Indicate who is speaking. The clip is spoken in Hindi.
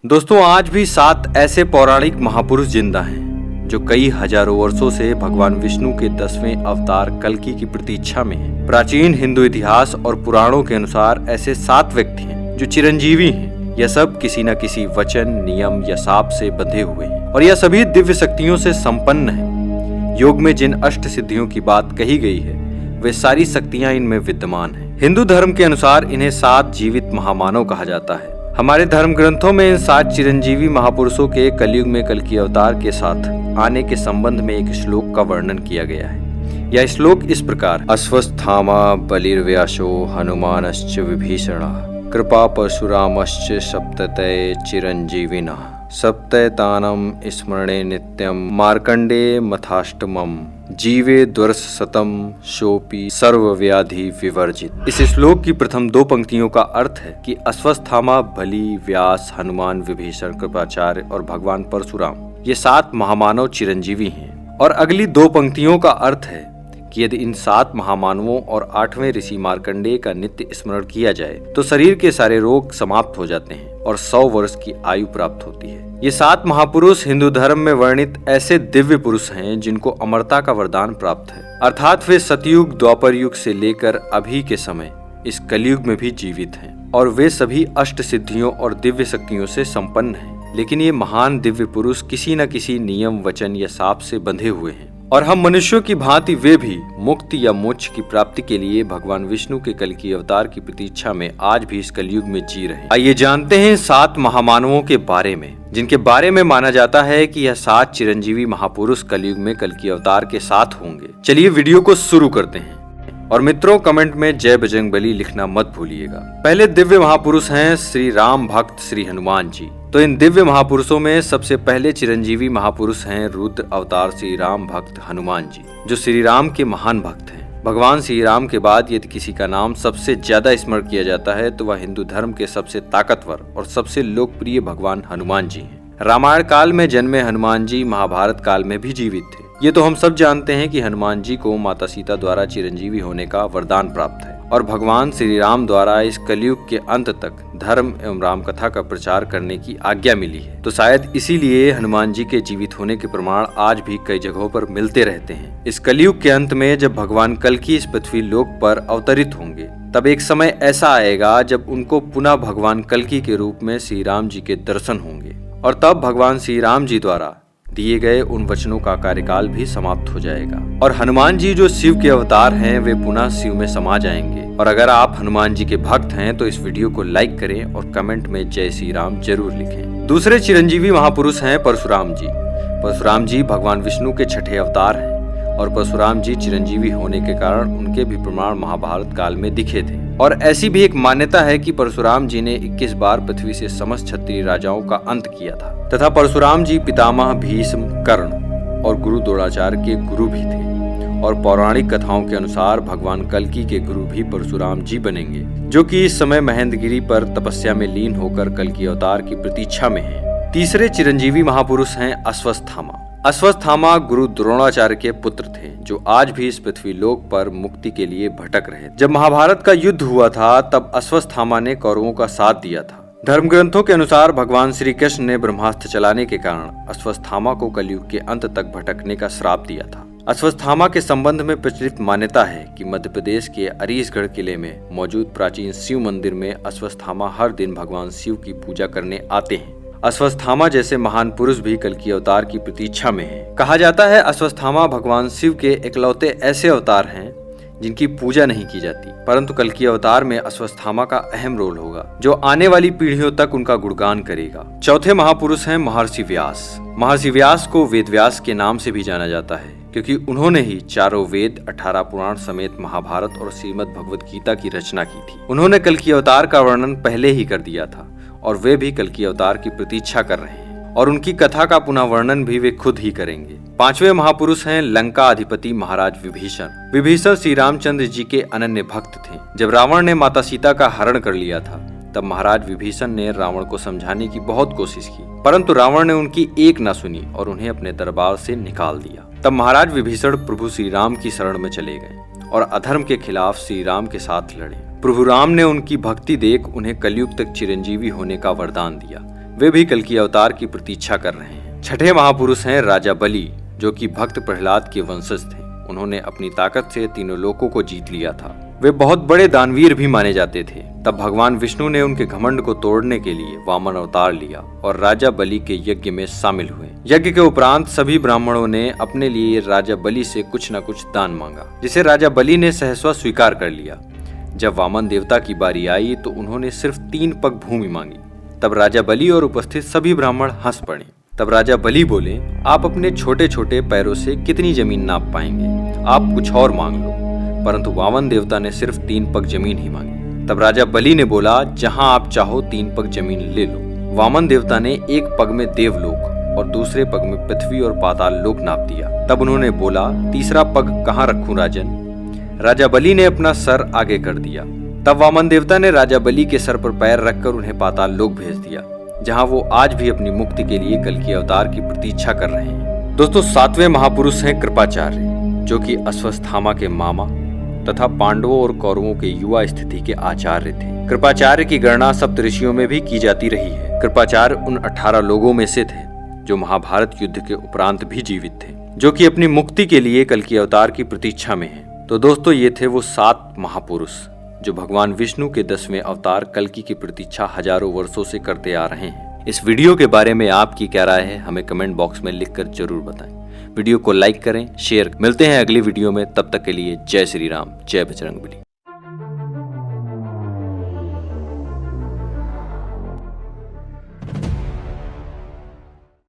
Speaker 1: दोस्तों, आज भी 7 ऐसे पौराणिक महापुरुष जिंदा हैं जो कई हजारों वर्षों से भगवान विष्णु के 10वें अवतार कल्कि की प्रतीक्षा में हैं। प्राचीन हिंदू इतिहास और पुराणों के अनुसार ऐसे 7 व्यक्ति हैं जो चिरंजीवी हैं। यह सब किसी न किसी वचन, नियम या शाप से बंधे हुए हैं और यह सभी दिव्य शक्तियों से संपन्न हैं। योग में जिन अष्ट सिद्धियों की बात कही गई है वे सारी शक्तियां इनमें विद्यमान हैं। हिंदू धर्म के अनुसार इन्हें 7 जीवित महामानव कहा जाता है। हमारे धर्म ग्रंथों में इन 7 चिरंजीवी महापुरुषों के कलयुग में कल्कि अवतार के साथ आने के संबंध में एक श्लोक का वर्णन किया गया है। यह श्लोक इस प्रकार: अश्वस्थामा बलिर्व्यासो हनुमानश्च विभीषणः कृपा परशुरामश्च सप्ततये चिरंजीविनः सप्तैतानं स्मरणे नित्यं मार्कंडे मथाष्टमम् जीवे द्वर्ष शतम शोपी सर्वव्याधि विवर्जित। इस श्लोक की प्रथम 2 पंक्तियों का अर्थ है कि अश्वस्थामा, बलि, व्यास, हनुमान, विभीषण, कृपाचार्य और भगवान परशुराम ये 7 महामानव चिरंजीवी हैं। और अगली 2 पंक्तियों का अर्थ है कि यदि इन 7 महामानवों और 8वें ऋषि मार्कंडेय का नित्य स्मरण किया जाए तो शरीर के सारे रोग समाप्त हो जाते हैं और 100 वर्ष की आयु प्राप्त होती है। ये 7 महापुरुष हिंदू धर्म में वर्णित ऐसे दिव्य पुरुष हैं जिनको अमरता का वरदान प्राप्त है, अर्थात वे सतयुग, द्वापर युग से लेकर अभी के समय इस कलयुग में भी जीवित हैं और वे सभी अष्ट सिद्धियों और दिव्य शक्तियों से संपन्न हैं। लेकिन ये महान दिव्य पुरुष किसी न किसी नियम, वचन या शाप से बंधे हुए हैं और हम मनुष्यों की भांति वे भी मुक्ति या मोक्ष की प्राप्ति के लिए भगवान विष्णु के कल्कि अवतार की प्रतीक्षा में आज भी इस कलयुग में जी रहे हैं। आइए जानते हैं 7 महामानवों के बारे में, जिनके बारे में माना जाता है कि यह 7 चिरंजीवी महापुरुष कलयुग में कल्कि अवतार के साथ होंगे। चलिए वीडियो को शुरू करते हैं। और मित्रों, कमेंट में जय बजरंगबली लिखना मत भूलिएगा। पहले दिव्य महापुरुष हैं श्री राम भक्त श्री हनुमान जी। तो इन दिव्य महापुरुषों में सबसे पहले चिरंजीवी महापुरुष हैं रुद्र अवतार श्री राम भक्त हनुमान जी, जो श्री राम के महान भक्त हैं। भगवान श्री राम के बाद यदि किसी का नाम सबसे ज्यादा स्मरण किया जाता है तो वह हिंदू धर्म के सबसे ताकतवर और सबसे लोकप्रिय भगवान हनुमान जी हैं। रामायण काल में जन्मे हनुमान जी महाभारत काल में भी जीवित थे। ये तो हम सब जानते हैं कि हनुमान जी को माता सीता द्वारा चिरंजीवी होने का वरदान प्राप्त है और भगवान श्री राम द्वारा इस कलयुग के अंत तक धर्म एवं राम कथा का प्रचार करने की आज्ञा मिली है। तो शायद इसीलिए हनुमान जी के जीवित होने के प्रमाण आज भी कई जगहों पर मिलते रहते हैं। इस कलयुग के अंत में जब भगवान कल्कि इस पृथ्वी लोक पर अवतरित होंगे तब एक समय ऐसा आएगा जब उनको पुनः भगवान कल्कि के रूप में श्री राम जी के दर्शन होंगे और तब भगवान श्री राम जी द्वारा दिए गए उन वचनों का कार्यकाल भी समाप्त हो जाएगा और हनुमान जी जो शिव के अवतार हैं वे पुनः शिव में समा जाएंगे। और अगर आप हनुमान जी के भक्त हैं तो इस वीडियो को लाइक करें और कमेंट में जय श्री राम जरूर लिखें। दूसरे चिरंजीवी महापुरुष हैं परशुराम जी। परशुराम जी भगवान विष्णु के 6ठे अवतार हैं और परशुराम जी चिरंजीवी होने के कारण उनके भी प्रमाण महाभारत काल में दिखे थे। और ऐसी भी एक मान्यता है कि परशुराम जी ने 21 बार पृथ्वी से समस्त क्षत्रिय राजाओं का अंत किया था तथा परशुराम जी पितामह भीष्म, कर्ण और गुरु द्रोणाचार्य के गुरु भी थे। और पौराणिक कथाओं के अनुसार भगवान कल्कि के गुरु भी परशुराम जी बनेंगे, जो कि इस समय महेंद्रगिरी पर तपस्या में लीन होकर कल्कि अवतार की प्रतीक्षा में हैं। तीसरे चिरंजीवी महापुरुष हैं अश्वस्थामा। अश्वस्थामा गुरु द्रोणाचार्य के पुत्र थे, जो आज भी इस पृथ्वी लोक पर मुक्ति के लिए भटक रहे। जब महाभारत का युद्ध हुआ था तब अश्वस्थामा ने कौरवों का साथ दिया था। धर्म ग्रंथों के अनुसार भगवान श्री कृष्ण ने ब्रह्मास्त्र चलाने के कारण अश्वस्थामा को कलयुग के अंत तक भटकने का श्राप दिया था। अश्वस्थामा के संबंध में प्रचलित मान्यता है कि मध्य प्रदेश के अरीसगढ़ किले में मौजूद प्राचीन शिव मंदिर में अश्वस्थामा हर दिन भगवान शिव की पूजा करने आते हैं। अश्वस्थामा जैसे महान पुरुष भी कल्कि अवतार की प्रतीक्षा में हैं। कहा जाता है अश्वस्थामा भगवान शिव के इकलौते ऐसे अवतार हैं जिनकी पूजा नहीं की जाती, परंतु कल्कि अवतार में अश्वस्थामा का अहम रोल होगा, जो आने वाली पीढ़ियों तक उनका गुणगान करेगा। चौथे महापुरुष हैं महर्षि व्यास। महर्षि व्यास को वेद व्यास के नाम से भी जाना जाता है क्योंकि उन्होंने ही 4 वेद, 18 पुराण समेत महाभारत और श्रीमद् भगवद गीता की रचना की थी। उन्होंने कल्कि अवतार का वर्णन पहले ही कर दिया था और वे भी कल्कि अवतार की प्रतीक्षा कर रहे हैं और उनकी कथा का पुनः वर्णन भी वे खुद ही करेंगे। 5वें महापुरुष हैं लंका अधिपति महाराज विभीषण। विभीषण श्री रामचंद्र जी के अनन्य भक्त थे। जब रावण ने माता सीता का हरण कर लिया था तब महाराज विभीषण ने रावण को समझाने की बहुत कोशिश की, परंतु रावण ने उनकी एक न सुनी और उन्हें अपने दरबार से निकाल दिया। तब महाराज विभीषण प्रभु श्री राम की शरण में चले गए और अधर्म के खिलाफ श्री राम के साथ लड़े। प्रभु राम ने उनकी भक्ति देख उन्हें कलयुग तक चिरंजीवी होने का वरदान दिया। वे भी कल्कि अवतार की प्रतीक्षा कर रहे हैं। छठे महापुरुष हैं राजा बलि, जो कि भक्त प्रहलाद के वंशज थे। उन्होंने अपनी ताकत से तीनों लोकों को जीत लिया था। वे बहुत बड़े दानवीर भी माने जाते थे। तब भगवान विष्णु ने उनके घमंड को तोड़ने के लिए वामन अवतार लिया और राजा बलि के यज्ञ में शामिल हुए। यज्ञ के उपरांत सभी ब्राह्मणों ने अपने लिए राजा बलि से कुछ न कुछ दान मांगा, जिसे राजा बलि ने सहस्वा स्वीकार कर लिया। जब वामन देवता की बारी आई तो उन्होंने सिर्फ 3 पग भूमि मांगी। तब राजा बलि और उपस्थित सभी ब्राह्मण हंस पड़े। तब राजा बलि बोले, आप अपने छोटे छोटे पैरों से कितनी जमीन नाप पाएंगे? आप कुछ और मांग लो। परंतु वामन देवता ने सिर्फ 3 पग जमीन ही मांगी। तब राजा बलि ने बोला, जहां आप चाहो 3 पग जमीन ले लो। वामन देवता ने एक पग में देवलोक और दूसरे पग में पृथ्वी और पाताल लोक नाप दिया। तब उन्होंने बोला, तीसरा पग कहाँ रखूं राजन? राजा बलि ने अपना सर आगे कर दिया। तब वामन देवता ने राजा बलि के सर पर पैर रखकर उन्हें पाताल लोक भेज दिया, जहां वो आज भी अपनी मुक्ति के लिए कल्कि अवतार की प्रतीक्षा कर रहे हैं। दोस्तों, 7वें महापुरुष हैं कृपाचार्य, जो कि अश्वत्थामा के मामा तथा पांडवों और कौरवों के युवा स्थिति के आचार्य थे। कृपाचार्य की गणना सप्तऋषियों में भी की जाती रही है। कृपाचार्य उन 18 लोगों में से थे जो महाभारत युद्ध के उपरांत भी जीवित थे, जो कि अपनी मुक्ति के लिए कल्कि अवतार की प्रतीक्षा में हैं। तो दोस्तों, ये थे वो 7 महापुरुष जो भगवान विष्णु के 10वें अवतार कल्कि की प्रतीक्षा हजारों वर्षों से करते आ रहे हैं। इस वीडियो के बारे में आपकी क्या राय है, हमें कमेंट बॉक्स में लिखकर जरूर बताएं। वीडियो को लाइक करें, शेयर। मिलते हैं अगली वीडियो में, तब तक के लिए जय श्री राम, जय बजरंगबली।